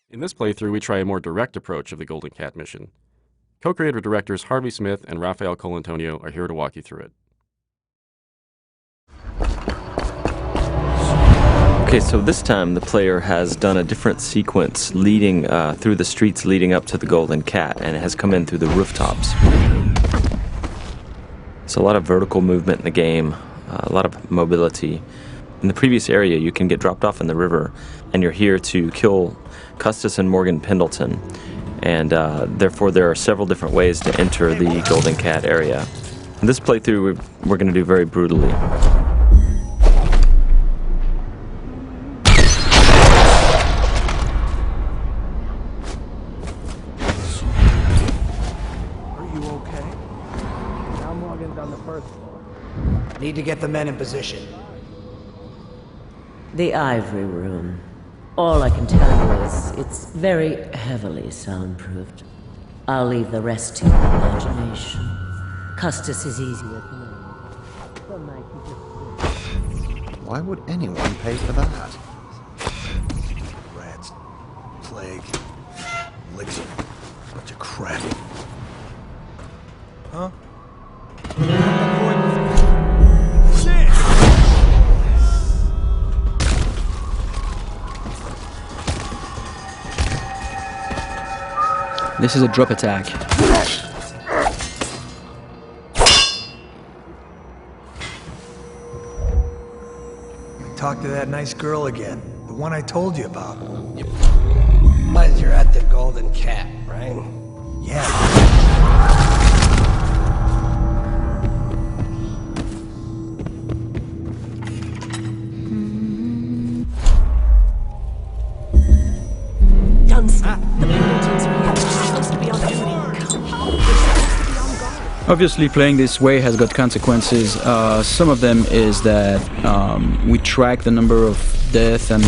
In this playthrough, we try a more direct approach of the Golden Cat mission. Co-creator directors Harvey Smith and Rafael Colantonio are here to walk you through it. Okay, so this time the player has done a different sequence leading through the streets leading up to the Golden Cat, and it has come in through the rooftops. So a lot of vertical movement in the game, a lot of mobility. In the previous area, you can get dropped off in the river, and you're here to kill Custis and Morgan Pendleton. And therefore, there are several different ways to enter the Golden Cat area. In this playthrough, we're going to do very brutally. Need to get the men in position. The Ivory Room. All I can tell you is it's very heavily soundproofed. I'll leave the rest to your imagination. Custis is easier to know. Some night you just... Why would anyone pay for that? Rats, plague, elixir, bunch of crap. Huh? This is a drop attack. Talk to that nice girl again. The one I told you about. But you're at the Golden Cat, right? Yeah. Obviously, playing this way has got consequences. Some of them is that we track the number of death and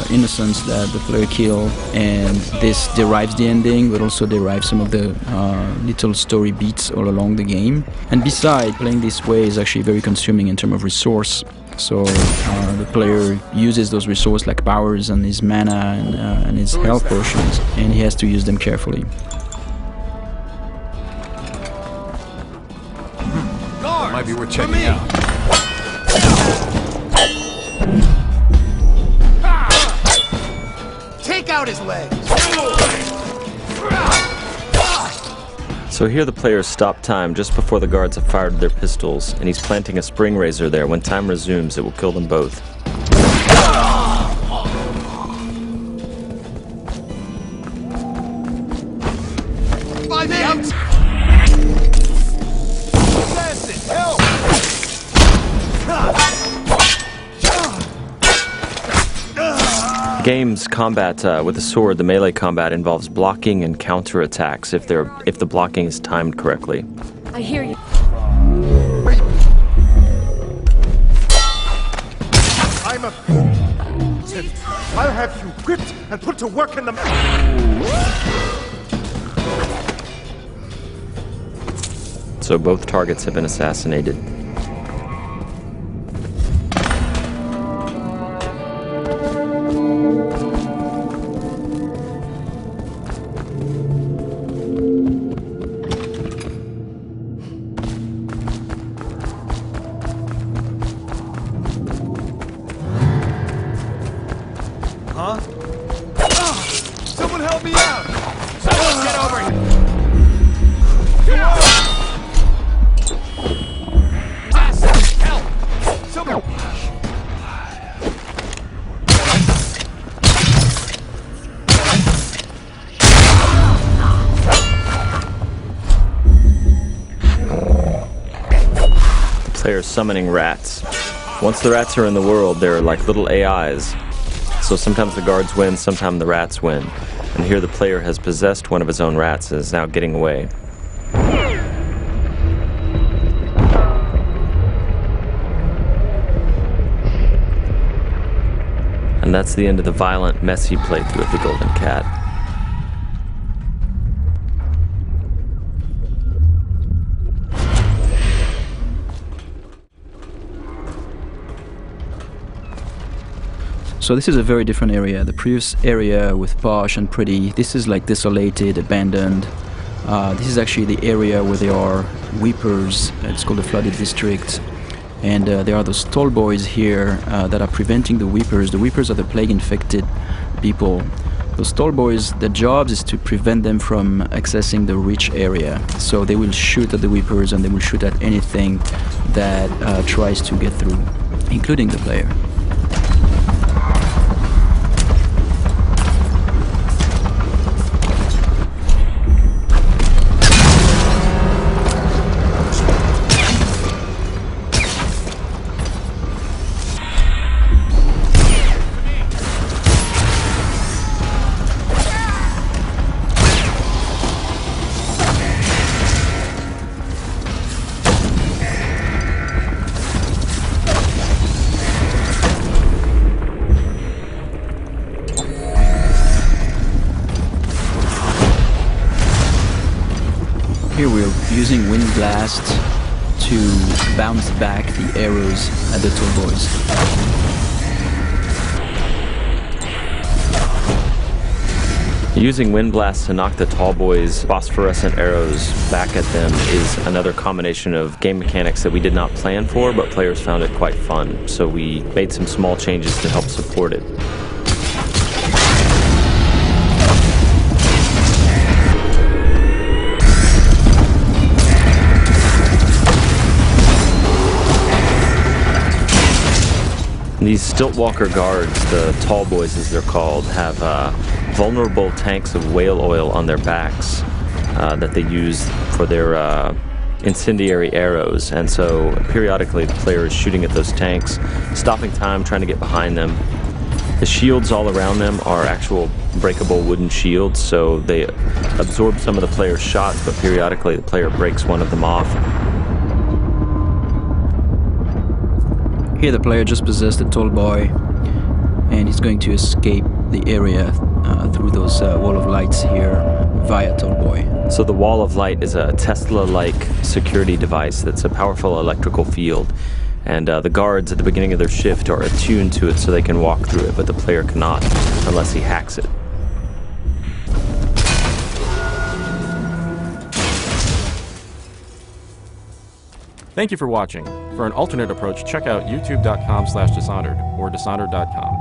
innocents that the player kill, and this derives the ending, but also derives some of the little story beats all along the game. And besides, playing this way is actually very consuming in terms of resource. So the player uses those resources like powers and his mana and his health potions, and he has to use them carefully. Might be worth checking out. Take out his legs! So here the players stop time just before the guards have fired their pistols, and he's planting a spring razor there. When time resumes, it will kill them both. By the outside! The game's combat with the sword, the melee combat, involves blocking and counter-attacks if the blocking is timed correctly. I hear you. I'm a... I'll have you whipped and put to work in the... So both targets have been assassinated. Huh? Someone help me out! Someone get over here! Help! Someone... The player's summoning rats. Once the rats are in the world, they're like little AIs. So sometimes the guards win, sometimes the rats win. And here the player has possessed one of his own rats and is now getting away. And that's the end of the violent, messy playthrough of the Golden Cat. So this is a very different area. The previous area with posh and pretty, this is like desolated, abandoned. This is actually the area where there are weepers. It's called the flooded district. And there are those tall boys here that are preventing the weepers. The weepers are the plague-infected people. Those tall boys, their jobs is to prevent them from accessing the rich area. So they will shoot at the weepers and they will shoot at anything that tries to get through, including the player. Here we're using Wind Blast to bounce back the arrows at the tall boys. Using Wind Blast to knock the tall boys' phosphorescent arrows back at them is another combination of game mechanics that we did not plan for, but players found it quite fun. So we made some small changes to help support it. These Stiltwalker guards, the tall boys as they're called, have vulnerable tanks of whale oil on their backs that they use for their incendiary arrows. And so periodically the player is shooting at those tanks, stopping time, trying to get behind them. The shields all around them are actual breakable wooden shields, so they absorb some of the player's shots, but periodically the player breaks one of them off. Here the player just possessed a tall boy and he's going to escape the area through those wall of lights here via tall boy. So the wall of light is a Tesla-like security device that's a powerful electrical field. And the guards at the beginning of their shift are attuned to it so they can walk through it, but the player cannot unless he hacks it. Thank you for watching. For an alternate approach, check out youtube.com/Dishonored or Dishonored.com.